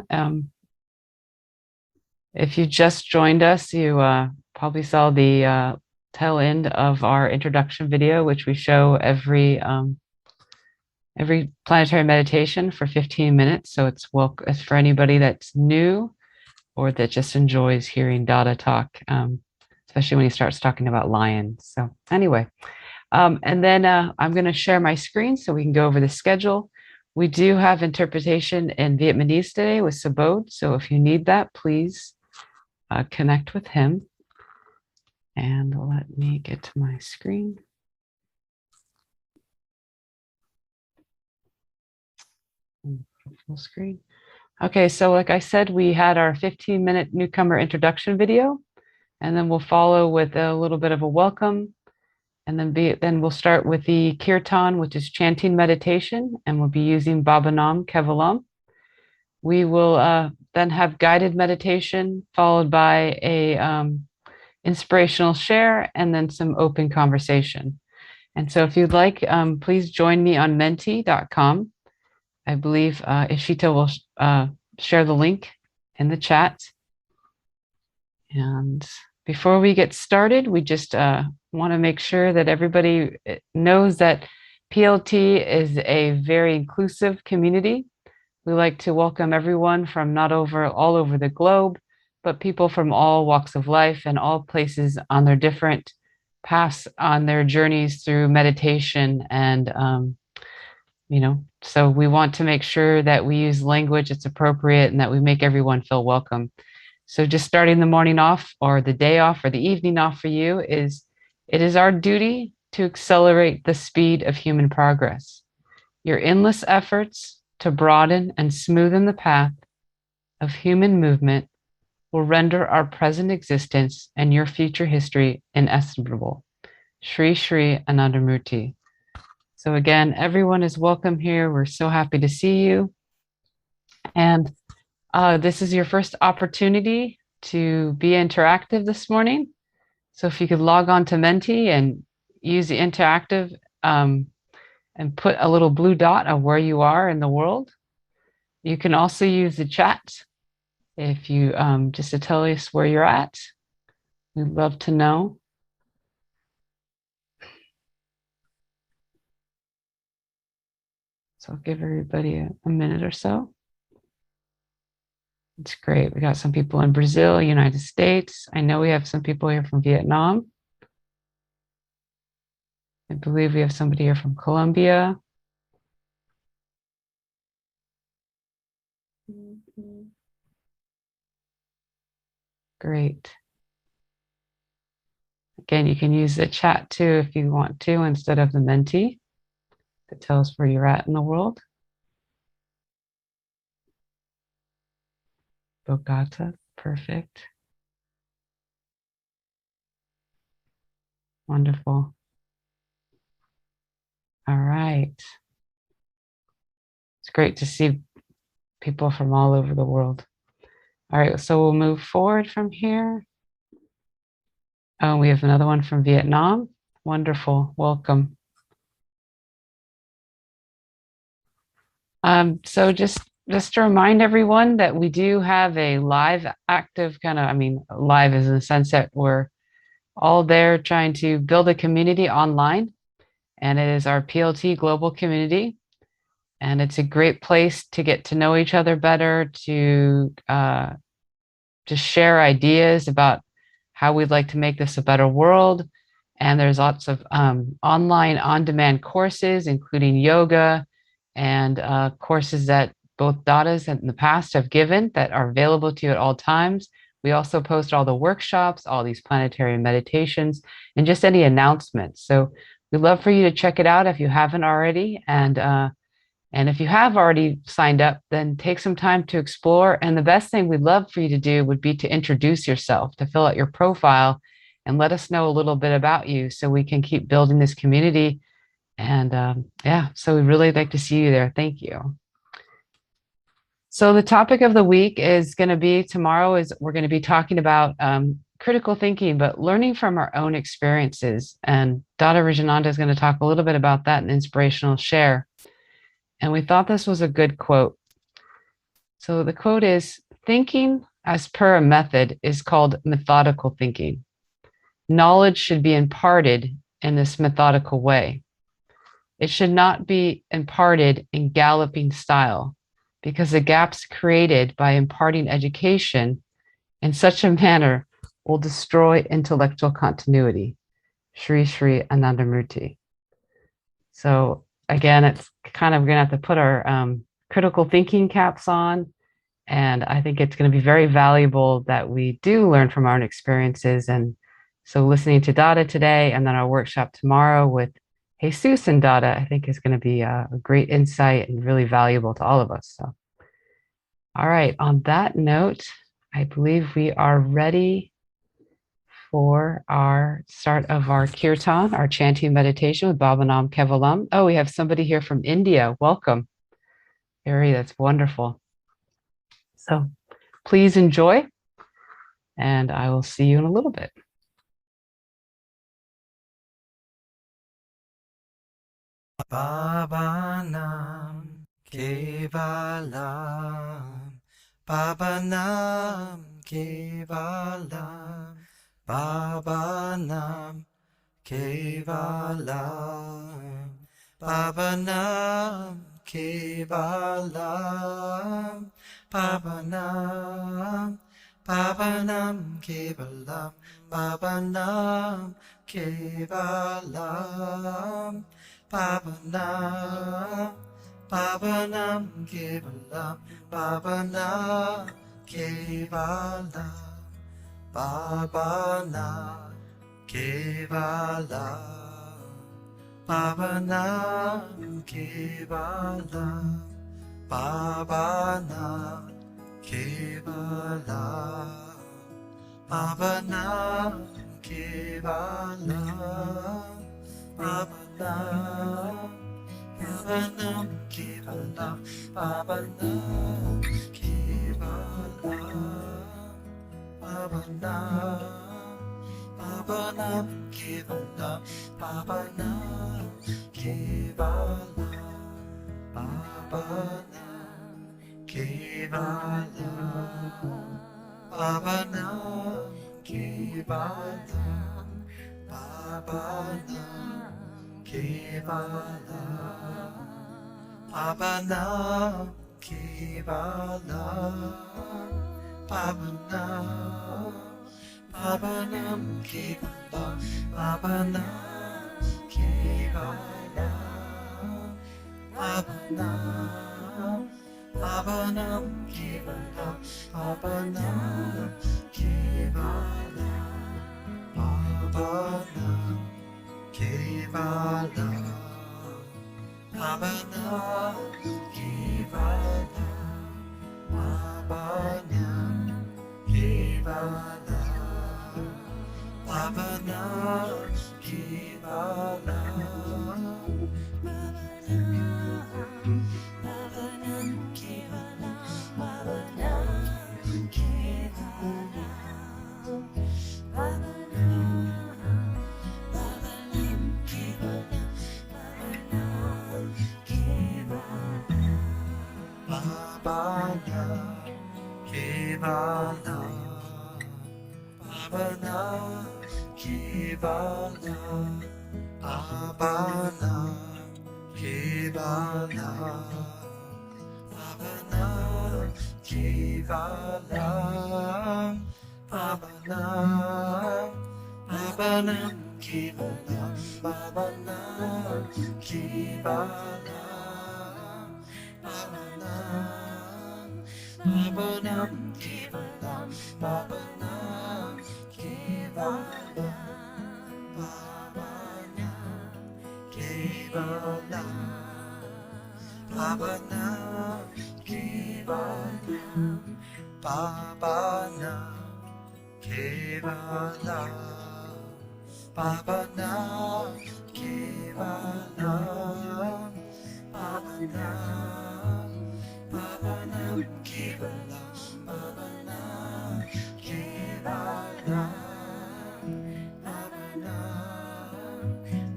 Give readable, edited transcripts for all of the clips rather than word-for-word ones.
Um, if you just joined us, you probably saw the tail end of our introduction video, which we show every planetary meditation for 15 minutes. So it's for anybody that's new or that just enjoys hearing Dada talk, especially when he starts talking about lions. So anyway, and then I'm going to share my screen so we can go over the schedule. We do have interpretation in Vietnamese today with Sabode. So if you need that, please connect with him. And let me get to my screen. Full screen. Okay, so like I said, we had our 15-minute newcomer introduction video, and then we'll follow with a little bit of a welcome, and then we'll start with the Kiirtan, which is chanting meditation, and we'll be using Babanam Kevalam. We will then have guided meditation, followed by a inspirational share, and then some open conversation. And so if you'd like, please join me on menti.com. I believe Ishita will share the link in the chat. And before we get started, we just want to make sure that everybody knows that PLT is a very inclusive community. We like to welcome everyone from all over the globe, but people from all walks of life and all places on their different paths on their journeys through meditation. And, so we want to make sure that we use language that's appropriate and that we make everyone feel welcome. So just starting the morning off or the day off or the evening off for you it is our duty to accelerate the speed of human progress. Your endless efforts to broaden and smoothen the path of human movement will render our present existence and your future history inestimable. Shri Shri Anandamurti. So again, everyone is welcome here. We're so happy to see you. And this is your first opportunity to be interactive this morning. So if you could log on to Menti and use the interactive and put a little blue dot of where you are in the world. You can also use the chat if you just to tell us where you're at. We'd love to know. So I'll give everybody a minute or so. It's great. We got some people in Brazil, United States. I know we have some people here from Vietnam. I believe we have somebody here from Colombia. Great. Again, you can use the chat too if you want to instead of the Menti to tell us where you're at in the world. Bogota, perfect. Wonderful. All right. It's great to see people from all over the world. All right, so we'll move forward from here. Oh, we have another one from Vietnam. Wonderful, welcome. So just to remind everyone that we do have a live active live is in the sense that we're all there trying to build a community online, and it is our PLT global community. And it's a great place to get to know each other better, to share ideas about how we'd like to make this a better world. And there's lots of online on-demand courses, including yoga and courses that both Dadas in the past have given that are available to you at all times. We also post all the workshops, all these planetary meditations, and just any announcements. So we'd love for you to check it out if you haven't already. And if you have already signed up, then take some time to explore. And the best thing we'd love for you to do would be to introduce yourself, to fill out your profile and let us know a little bit about you so we can keep building this community. And so we'd really like to see you there. Thank you. So the topic of the week is going to be we're going to be talking about critical thinking, but learning from our own experiences. And Dada Rajananda is going to talk a little bit about that in Inspirational Share. And we thought this was a good quote. So the quote is, thinking as per a method is called methodical thinking. Knowledge should be imparted in this methodical way. It should not be imparted in galloping style, because the gaps created by imparting education in such a manner will destroy intellectual continuity. Sri Sri Anandamurti. So again, it's kind of going to have to put our critical thinking caps on. And I think it's going to be very valuable that we do learn from our own experiences. And so listening to Dada today and then our workshop tomorrow with Jesus and Dada, I think is going to be a great insight and really valuable to all of us. So, all right, on that note, I believe we are ready for our start of our Kiirtan, our chanting meditation with Bhavanam Kevalam. Oh, we have somebody here from India. Welcome. Harry, that's wonderful. So please enjoy, and I will see you in a little bit. Bhavanam Kevalam, Bhavanam Kevalam, Bhavanam Kevalam, Bhavanam Kevalam, Bhavanam, Bhavanam Kevalam, Bhavanam Kevalam, Bhavanam, Bhavanam Kevalam, Bhavanam Kevalam, Bhavanam Kevalam, Bhavanam Kevalam, Bhavanam Kevalam, Bhavanam Kevalam, Bhavanam, Bhavanam Kevalam, Bhavanam Kevalam, Bhavanam, Bhavanam Kevalam, Bhavanam Kevalam, Bhavanam Kevalam, Bhavanam Kevalam, Bhavanam Kevalam, Bhavanam Kevalam, Bhavanam, Bhavanam Kevalam, Bhavanam Kevalam, Bhavanam, Bhavanam Kevalam, Bhavanam Kevalam, Bhavanam Kevalam, Bhavanam Kevalam, Bhavanam Kevalam, Bhavanam Kevalam, Bhavanam Kevalam, Bhavanam Kevalam, Bhavanam Kevalam, Bhavanam Kevalam, Bhavanam Kevalam, Bhavanam Kevalam, Bhavanam, Bhavanam Kevalam, Bhavanam Kevalam, Bhavanam, Bhavanam Kevalam, Bhavanam Kevalam, Bhavanam Kevalam, Bhavanam Kevalam, Bhavanam Kevalam, Bhavanam Kevalam, Bhavanam, Bhavanam Kevalam, Bhavanam Kevalam, Bhavanam,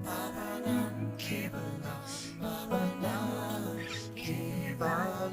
Bhavanam Kevalam, Bhavanam Kevalam,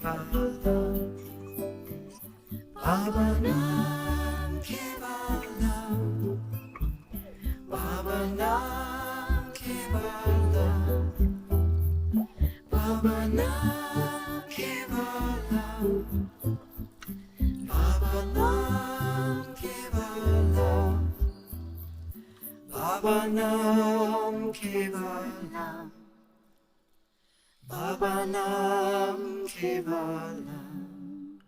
Kevalam, Bhavanam Kevalam, Bhavanam Kevalam, Bhavanam Kevalam, Bhavanam Kevalam, Bhavanam Kevalam, Bhavanam Kevalam,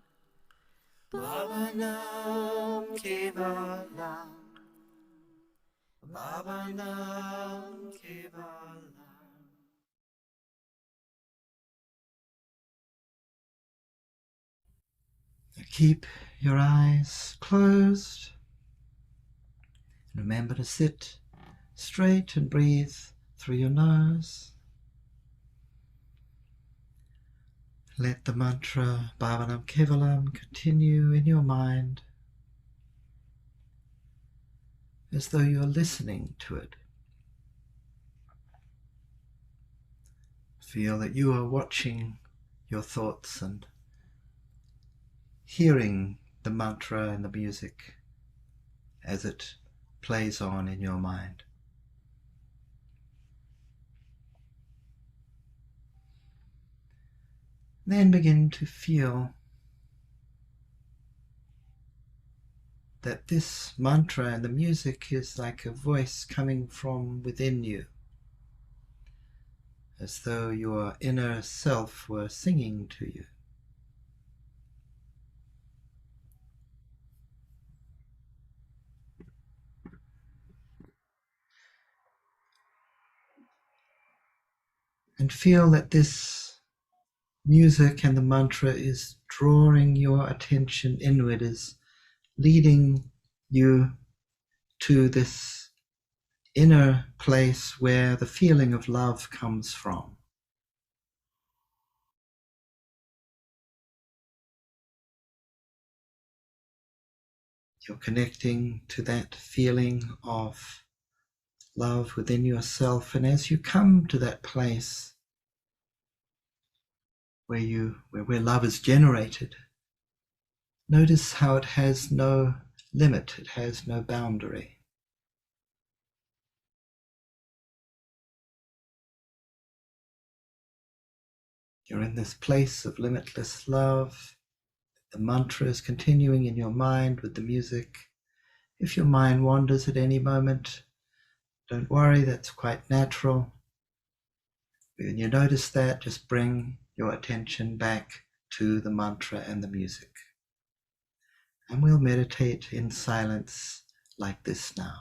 Bhavanam Kevalam, Bhavanam Kevalam. Keep your eyes closed. Remember to sit straight and breathe through your nose. Let the mantra Bhavanam Kevalam continue in your mind as though you're listening to it. Feel that you are watching your thoughts and hearing the mantra and the music as it plays on in your mind. Then begin to feel that this mantra and the music is like a voice coming from within you, as though your inner self were singing to you. And feel that this music and the mantra is drawing your attention inward, is leading you to this inner place where the feeling of love comes from. You're connecting to that feeling of love within yourself, and as you come to that place where love is generated, notice how it has no limit, it has no boundary. You're in this place of limitless love. The mantra is continuing in your mind with the music. If your mind wanders at any moment, don't worry, that's quite natural. When you notice that, just bring your attention back to the mantra and the music. And we'll meditate in silence like this now.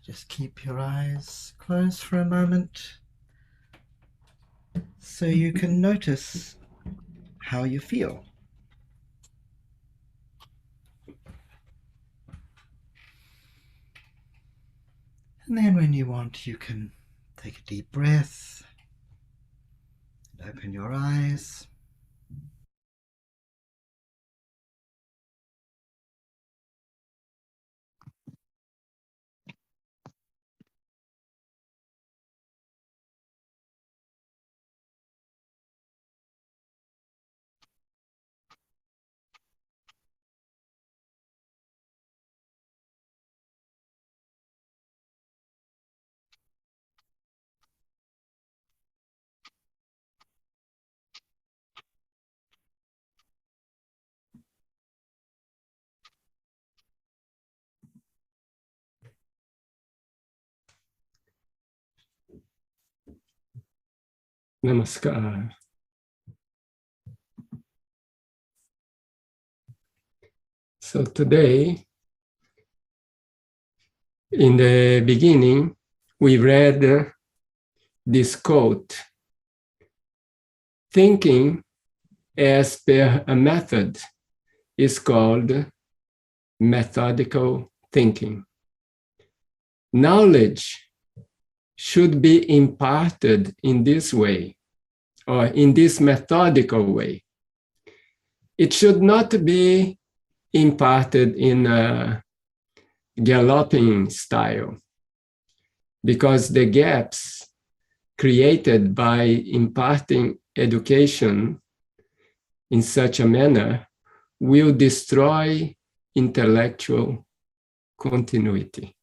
Just keep your eyes closed for a moment so you can notice how you feel. And then when you want, you can take a deep breath and open your eyes. Namaskar. So today, in the beginning, we read this quote, thinking as per a method is called methodical thinking. Knowledge should be imparted in this way, or in this methodical way. It should not be imparted in a galloping style, because the gaps created by imparting education in such a manner will destroy intellectual continuity.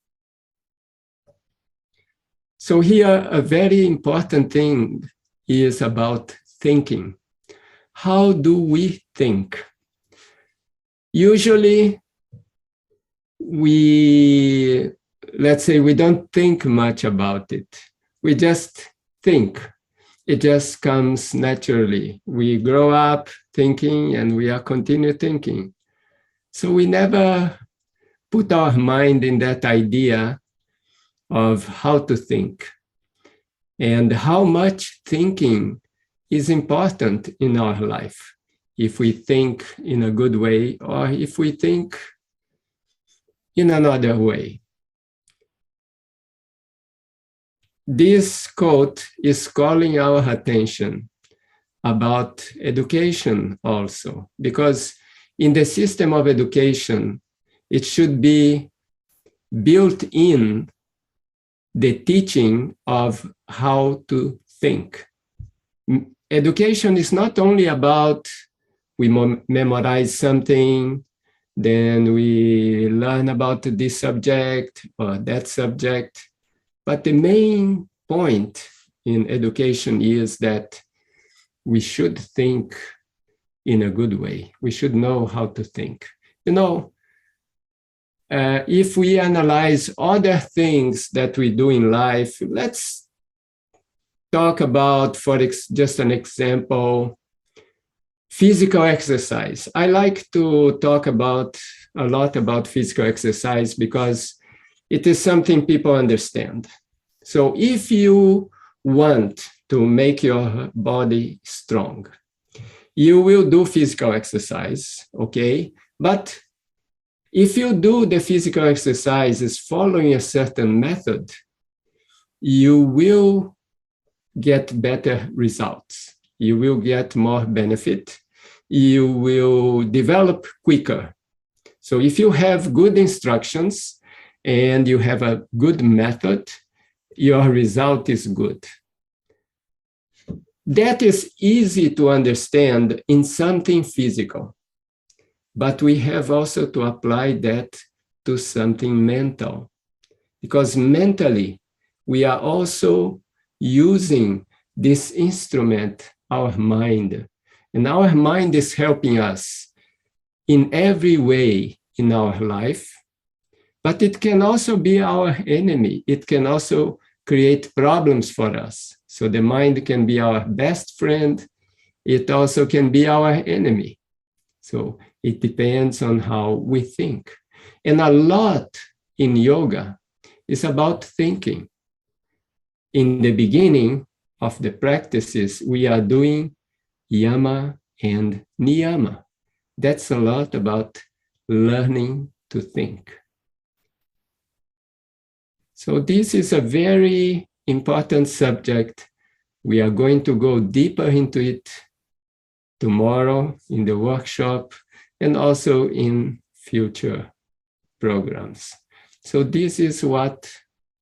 So here, a very important thing is about thinking. How do we think? Usually, let's say we don't think much about it. We just think. It just comes naturally. We grow up thinking and we are continue thinking. So we never put our mind in that idea of how to think and how much thinking is important in our life. If we think in a good way or if we think in another way. This quote is calling our attention about education also, because in the system of education, it should be built in the teaching of how to think. Education is not only about we memorize something, then we learn about this subject or that subject. But the main point in education is that we should think in a good way. We should know how to think. You know, if we analyze other things that we do in life, let's talk about, for just an example, physical exercise. I like to talk a lot about physical exercise because it is something people understand. So if you want to make your body strong, you will do physical exercise, okay? But if you do the physical exercises following a certain method, you will get better results. You will get more benefit. You will develop quicker. So if you have good instructions and you have a good method, your result is good. That is easy to understand in something physical, but we have also to apply that to something mental, because mentally we are also using this instrument, our mind, and our mind is helping us in every way in our life, but it can also be our enemy. It can also create problems for us. So the mind can be our best friend. It also can be our enemy. So it depends on how we think. And a lot in yoga is about thinking. In the beginning of the practices, we are doing yama and niyama. That's a lot about learning to think. So this is a very important subject. We are going to go deeper into it tomorrow in the workshop and also in future programs. So this is what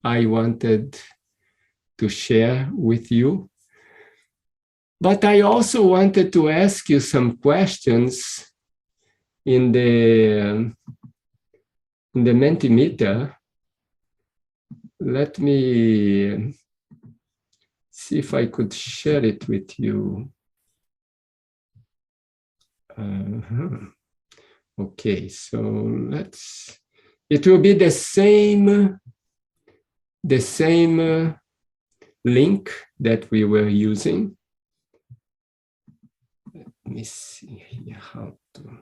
I wanted to share with you. But I also wanted to ask you some questions in the Mentimeter. Let me see if I could share it with you. Okay, so it will be the same link that we were using. Let me see here how to.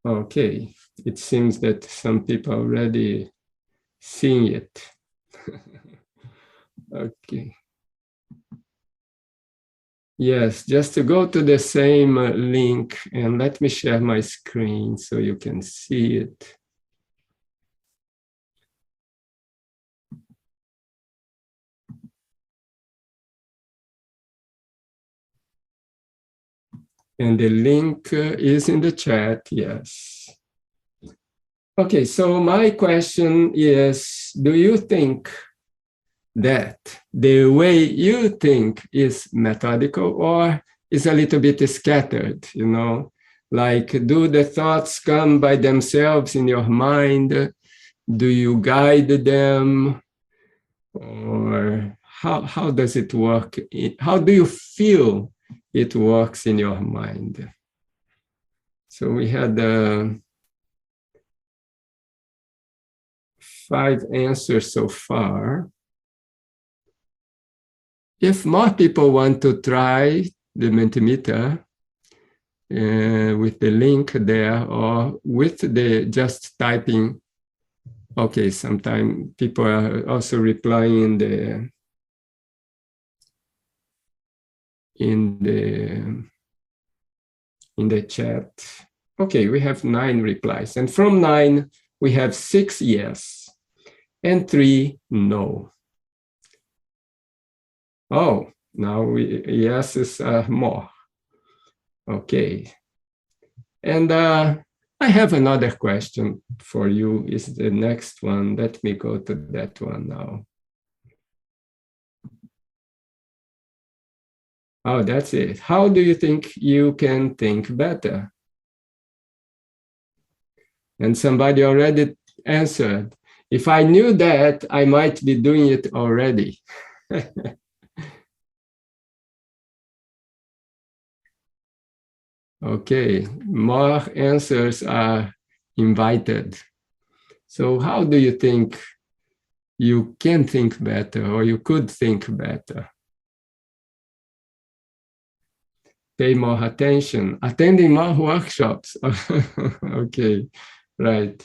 Okay, it seems that some people are already seeing it. Okay. Yes, just to go to the same link, and let me share my screen so you can see it. And the link is in the chat, yes. Okay, so my question is, do you think that the way you think is methodical or is a little bit scattered, you know? Like, do the thoughts come by themselves in your mind? Do you guide them? Or how does it work? How do you feel it works in your mind? So we had 5 answers so far. If more people want to try the Mentimeter with the link there, or with the just typing, okay, sometimes people are also replying in the chat. Okay, we have 9 replies, and from 9 we have 6 yes and 3 no. Oh, now yeses are more. Okay. And I have another question for you, is the next one. Let me go to that one now. Oh, that's it. How do you think you can think better? And somebody already answered, if I knew that, I might be doing it already. Okay, more answers are invited. So how do you think you can think better, or you could think better? Pay more attention, attending more workshops. Okay, right.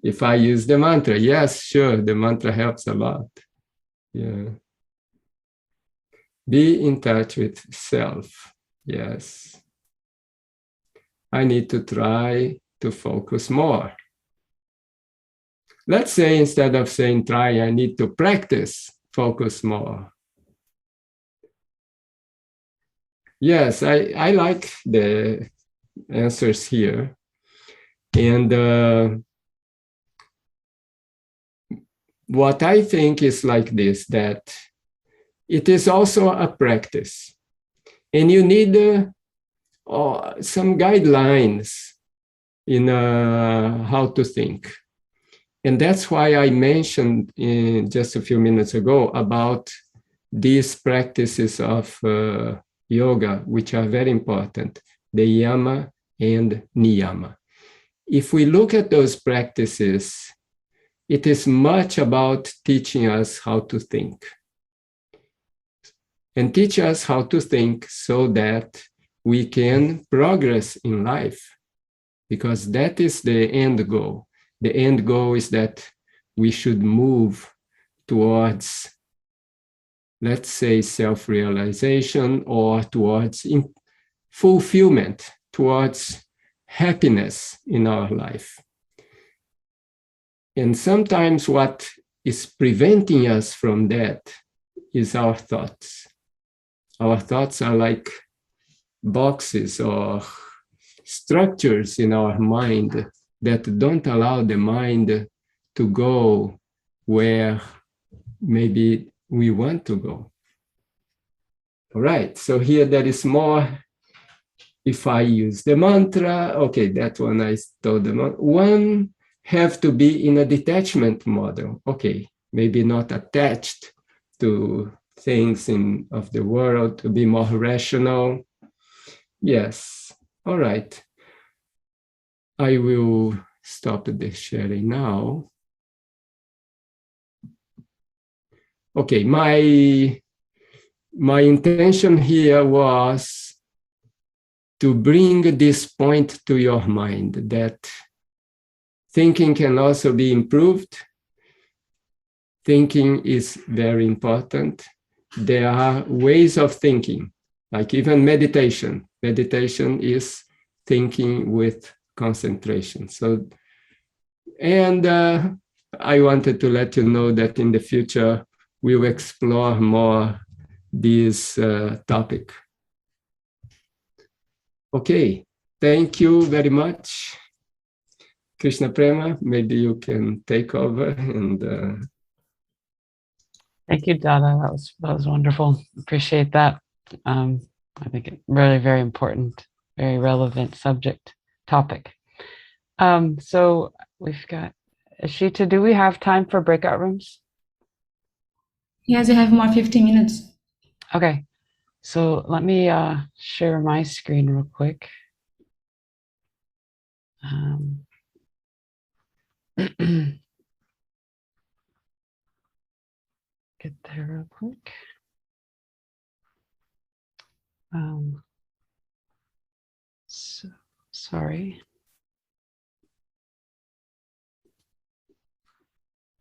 If I use the mantra, yes, sure, the mantra helps a lot. Yeah. Be in touch with self. Yes. I need to try to focus more. Let's say instead of saying try, I need to practice focus more. Yes, I like the answers here. And what I think is like this, that it is also a practice. And you need some guidelines in how to think. And that's why I mentioned just a few minutes ago about these practices of yoga, which are very important, the yama and niyama. If we look at those practices, it is much about teaching us how to think. And teach us how to think so that we can progress in life, because that is the end goal. The end goal is that we should move towards, let's say, self-realization, or towards fulfillment, towards happiness in our life. And sometimes what is preventing us from that is our thoughts. Our thoughts are like boxes or structures in our mind that don't allow the mind to go where maybe we want to go. All right, so here there is more. If I use the mantra, okay, that one I told them. One have to be in a detachment model. Okay, maybe not attached to things of the world, to be more rational. Yes, all right. I will stop the sharing now. Okay, my intention here was to bring this point to your mind, that thinking can also be improved. Thinking is very important. There are ways of thinking, like even meditation. Meditation is thinking with concentration. So, and I wanted to let you know that in the future, we will explore more this topic. Okay, thank you very much. Krishna Prema, maybe you can take over and Thank you, Dada. That was wonderful. Appreciate that. I think it really very important, very relevant topic. So we've got Ashita. Do we have time for breakout rooms? Yes, you have more 15 minutes. Okay. So let me share my screen real quick. Get there real quick. So, sorry.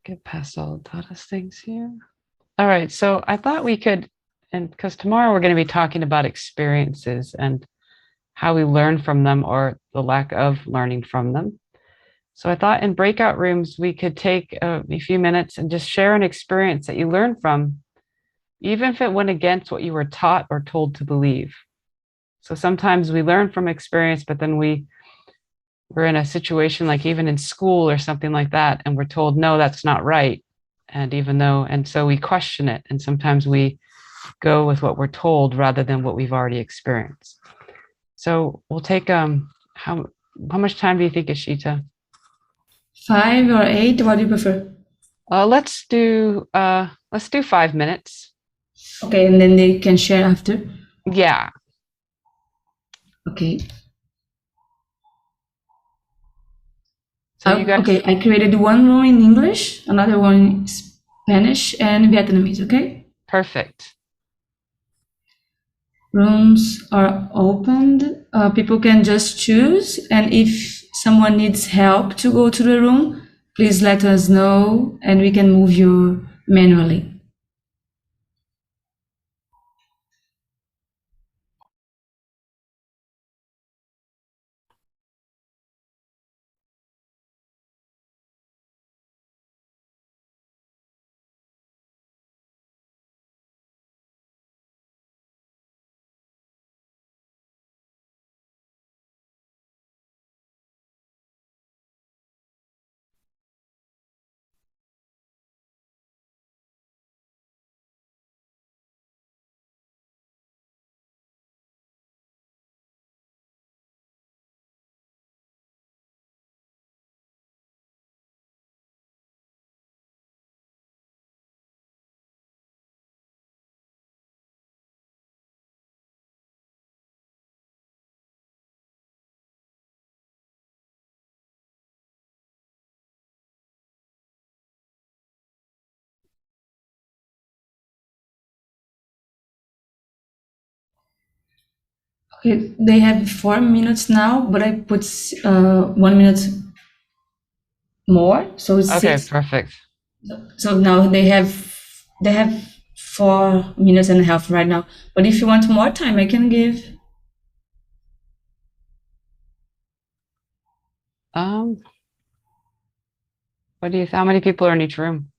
Get past all of Tada's things here. All right, so I thought we could, and because tomorrow we're going to be talking about experiences and how we learn from them or the lack of learning from them. So I thought in breakout rooms, we could take a few minutes and just share an experience that you learned from, even if it went against what you were taught or told to believe. So sometimes we learn from experience, but then we're in a situation like even in school or something like that, and we're told, no, that's not right. And so we question it. And sometimes we go with what we're told rather than what we've already experienced. So we'll take, how much time do you think, Ashita? 5 or 8, what do you prefer? Let's do 5 minutes. Okay, and then they can share after. Yeah. Okay. So you guys. Okay, I created one room in English, another one in Spanish and Vietnamese, okay? Perfect. Rooms are opened. People can just choose. And if someone needs help to go to the room, please let us know and we can move you manually. They have 4 minutes now, but I put 1 minute more, so it's Okay, 6. perfect. So now they have 4 minutes and a half right now. But if you want more time, I can give. How many people are in each room?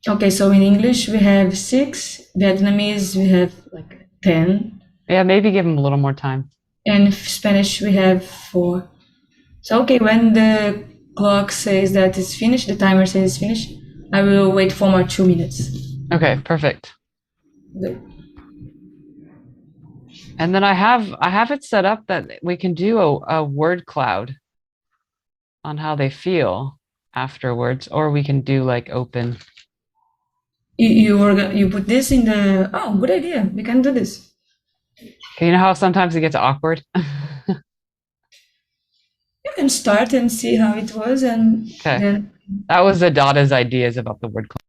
Okay, so in English we have 6, Vietnamese we have like 10, Yeah, maybe give them a little more time. and Spanish we have 4. So okay, when the clock says that it's finished, the timer says it's finished, I will wait for more 2 minutes. Okay, perfect. Good. And then I have it set up that we can do a word cloud on how they feel afterwards, or we can do like open. You put this in the, oh, good idea, we can do this. Okay, you know how sometimes it gets awkward? You can start and see how it was, and Okay. then That was Adada's ideas about the word cloud.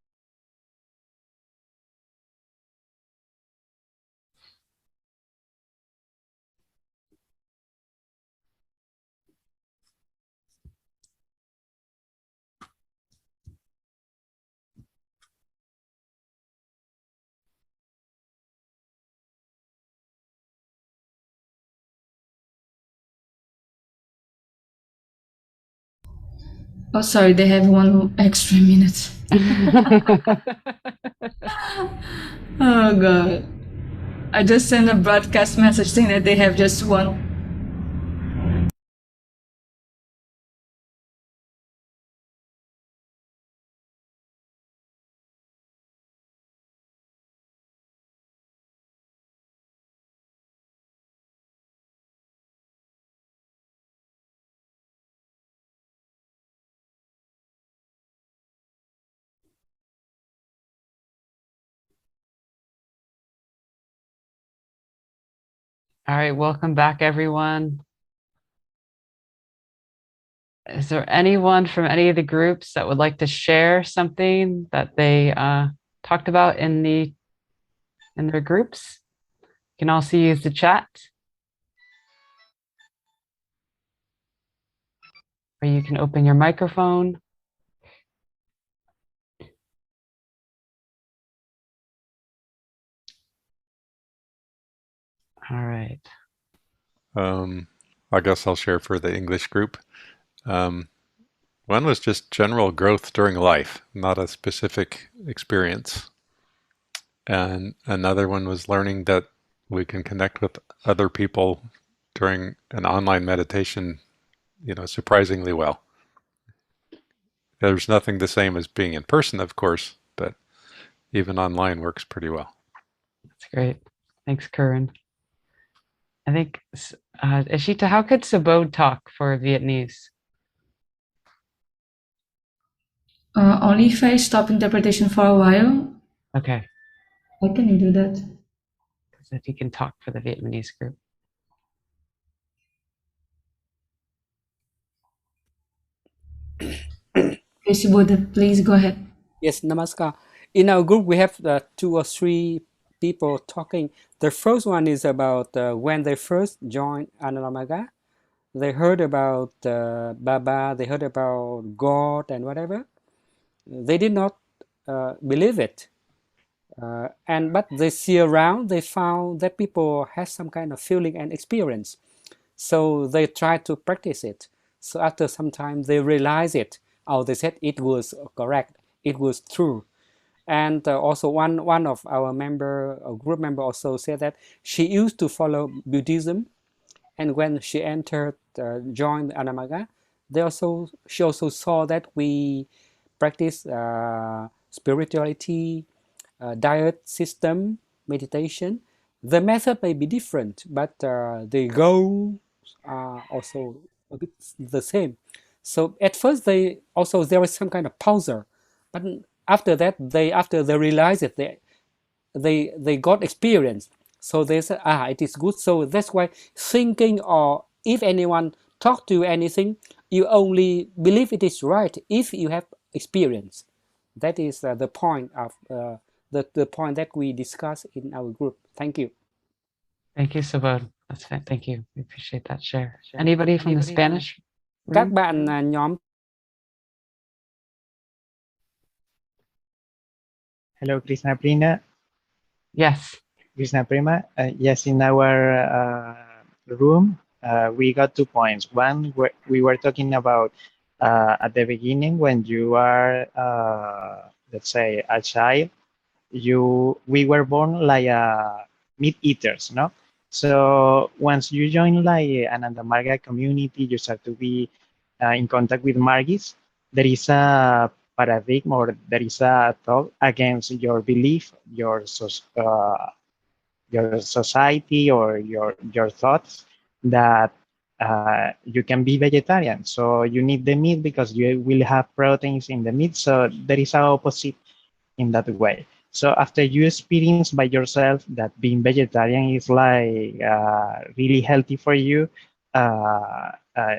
oh sorry, they have 1 extra minute. Oh god, I just sent a broadcast message saying that they have just 1. All right, welcome back, everyone. Is there anyone from any of the groups that would like to share something that they talked about in their groups? You can also use the chat, or you can open your microphone. All right. I guess I'll share for the English group. One was just general growth during life, not a specific experience. And another one was learning that we can connect with other people during an online meditation, surprisingly well. There's nothing the same as being in person, of course, but even online works pretty well. That's great. Thanks, Curran. I think, Ashita, how could Subodh talk for Vietnamese? Only if I stop interpretation for a while. Okay, How can you do that? so if you can talk for the Vietnamese group. Subodh, please go ahead. Yes, namaskar. In our group, we have 2 or 3 people talking. The first one is about when they first joined Anandamaga. They heard about Baba, they heard about God and whatever. They did not believe it. But they see around, they found that people had some kind of feeling and experience. So they tried to practice it. So after some time, they realized it. Oh, they said it was correct. It was true. And also one of our group member also said that she used to follow Buddhism, and when she entered, joined Anamaga, she also saw that we practice spirituality, diet system, meditation. The method may be different, but the goals are also a bit the same. So at first there was some kind of pause, but after that after they realized it, they got experience. So they said, it is good. So that's why thinking, or if anyone talk to you anything, you only believe it is right if you have experience. That is the point of the point that we discuss in our group. Thank you. Thank you, Subodh. That's fine. Thank you. We appreciate that share. Anybody from the Spanish Các room? bạn nhóm. Hello, Krishna Prina. Yes. Krishna Prima. Yes, in our room, we got 2 points. One, we were talking about at the beginning when you are, let's say, a child, we were born like meat eaters, no? So once you join like an Andamarga community, you start to be in contact with Margis. There is a paradigm or there is a thought against your belief, your society or your thoughts that you can be vegetarian. So you need the meat because you will have proteins in the meat. So there is an opposite in that way. So after you experience by yourself that being vegetarian is like really healthy for you,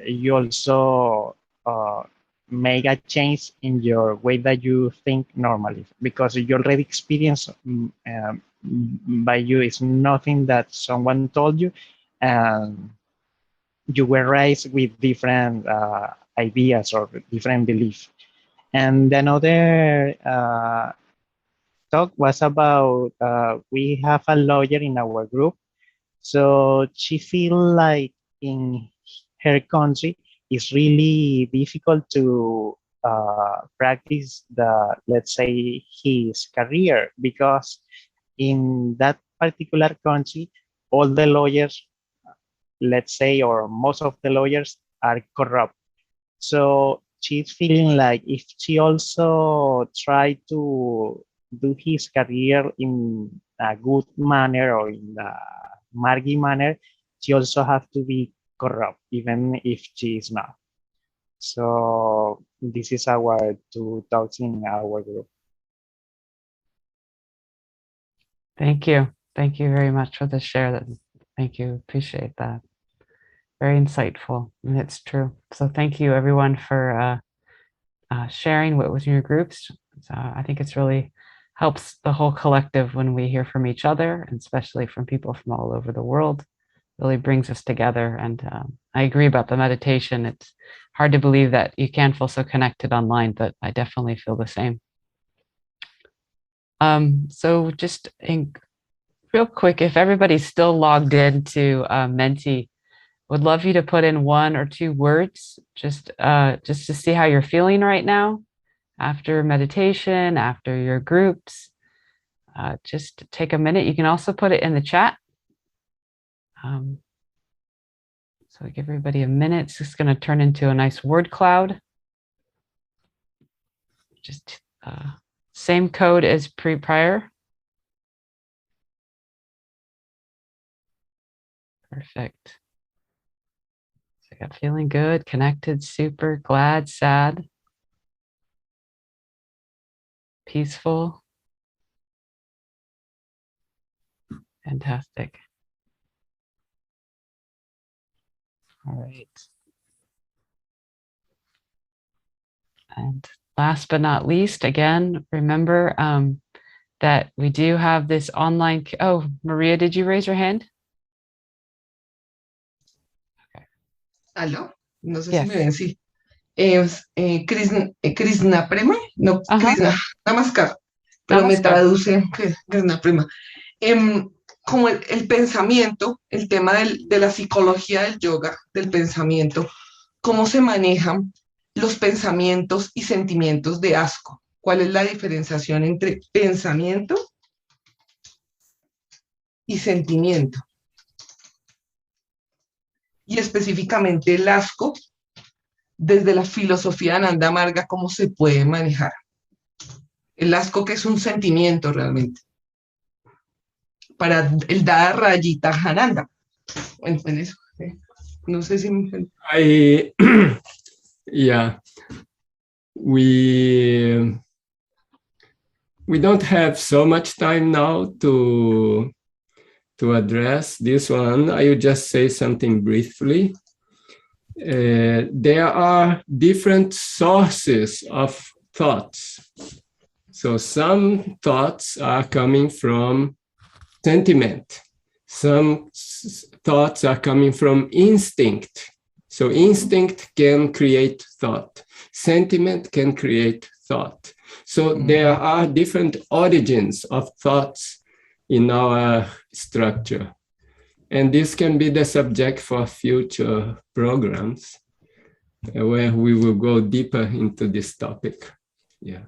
you also make a change in your way that you think normally because you already experience by you is nothing that someone told you, and you were raised with different ideas or different beliefs. And another talk was about we have a lawyer in our group, so she feel like in her country it's really difficult to practice the, let's say, his career because in that particular country all the lawyers, let's say, or most of the lawyers are corrupt. So she's feeling like if she also tried to do his career in a good manner or in a margy manner, she also have to be corrupt, even if she is not. So this is our 2 talks in our group. Thank you. Thank you very much for the share. Thank you. Appreciate that. Very insightful, and it's true. So thank you everyone for sharing what was in your groups. I think it's really helps the whole collective when we hear from each other, and especially from people from all over the world. Really brings us together. And I agree about the meditation. It's hard to believe that you can feel so connected online, but I definitely feel the same. So just real quick, if everybody's still logged into Menti, would love you to put in 1 or 2 words just to see how you're feeling right now after meditation, after your groups. Just take a minute. You can also put it in the chat. So I give everybody a minute. It's just going to turn into a nice word cloud. Just same code as prior. Perfect. So I got feeling good, connected, super, glad, sad, peaceful. Fantastic. All right. And last but not least, again, remember that we do have this online. Oh, Maria, did you raise your hand? Okay. ¿Aló? No sé si Yes. me ven, sí. Krishna Prema, no, Krishna, Namaskar, pero me Namaskar. traduce Krishna Prema. Como el pensamiento, el tema de la psicología del yoga, del pensamiento, cómo se manejan los pensamientos y sentimientos de asco. ¿Cuál es la diferenciación entre pensamiento y sentimiento? Y específicamente el asco, desde la filosofía de Ananda Marga, ¿cómo se puede manejar? El asco, que es un sentimiento realmente. Para el Dada Rayita Hananda. Bueno, en eso. No sé si me... Yeah, we don't have so much time now to address this one. I will just say something briefly. There are different sources of thoughts. So some thoughts are coming from sentiment. Some thoughts are coming from instinct. So instinct can create thought. Sentiment can create thought. So there are different origins of thoughts in our structure. And this can be the subject for future programs where we will go deeper into this topic. Yeah.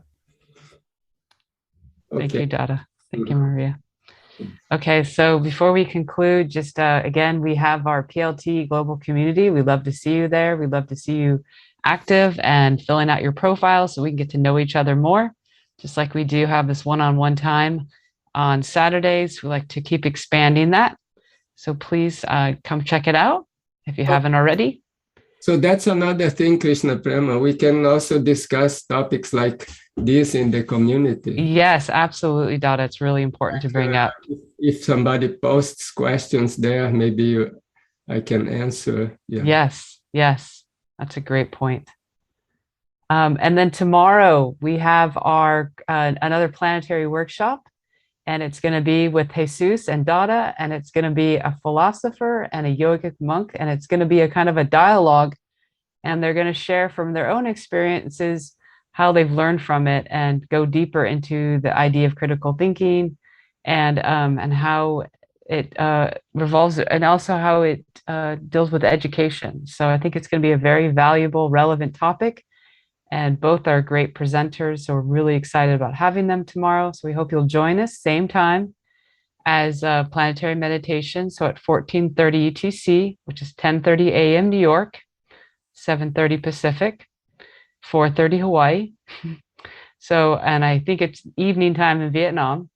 Okay. Thank you, Dada. Thank you, Maria. Okay, so before we conclude, just again, we have our PLT global community. We'd love to see you there. We'd love to see you active and filling out your profile so we can get to know each other more. Just like we do have this one-on-one time on Saturdays. We like to keep expanding that. So please come check it out if you haven't already. So that's another thing, Krishna Prema. We can also discuss topics like this in the community. Yes, absolutely, Dada. It's really important to bring up. If somebody posts questions there, maybe I can answer. Yeah. Yes, yes. That's a great point. And then tomorrow we have our another planetary workshop, and it's going to be with Jesus and Dada, and it's going to be a philosopher and a yogic monk, and it's going to be a kind of a dialogue, and they're going to share from their own experiences how they've learned from it and go deeper into the idea of critical thinking and how it revolves, and also how it deals with education. So I think it's going to be a very valuable, relevant topic. And both are great presenters, so we're really excited about having them tomorrow. So we hope you'll join us same time as Planetary Meditation. So at 14:30 UTC, which is 10:30 a.m. New York, 7:30 Pacific, 4:30 Hawaii. So, and I think it's evening time in Vietnam.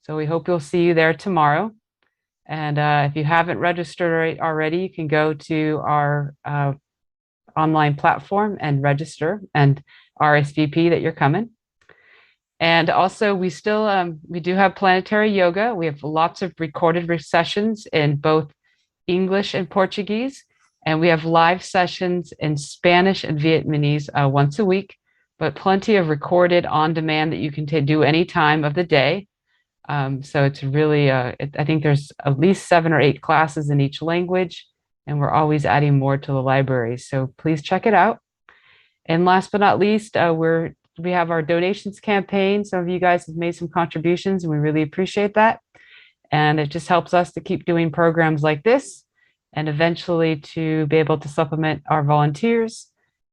So we hope you'll see you there tomorrow. And if you haven't registered already, you can go to our online platform and register and RSVP that you're coming. And also we still, we do have planetary yoga. We have lots of recorded sessions in both English and Portuguese. And we have live sessions in Spanish and Vietnamese once a week, but plenty of recorded on demand that you can do any time of the day. So it's really, I think there's at least 7 or 8 classes in each language, and we're always adding more to the library. So please check it out. And last but not least, we have our donations campaign. Some of you guys have made some contributions, and we really appreciate that. And it just helps us to keep doing programs like this, and eventually to be able to supplement our volunteers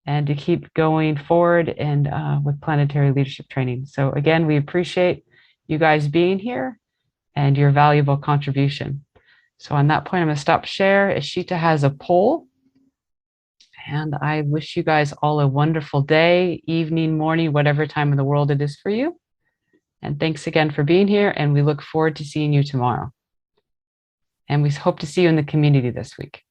and to keep going forward and with planetary leadership training. So again, we appreciate you guys being here and your valuable contribution. So on that point, I'm going to stop share. Ishita has a poll. And I wish you guys all a wonderful day, evening, morning, whatever time of the world it is for you. And thanks again for being here. And we look forward to seeing you tomorrow. And we hope to see you in the community this week.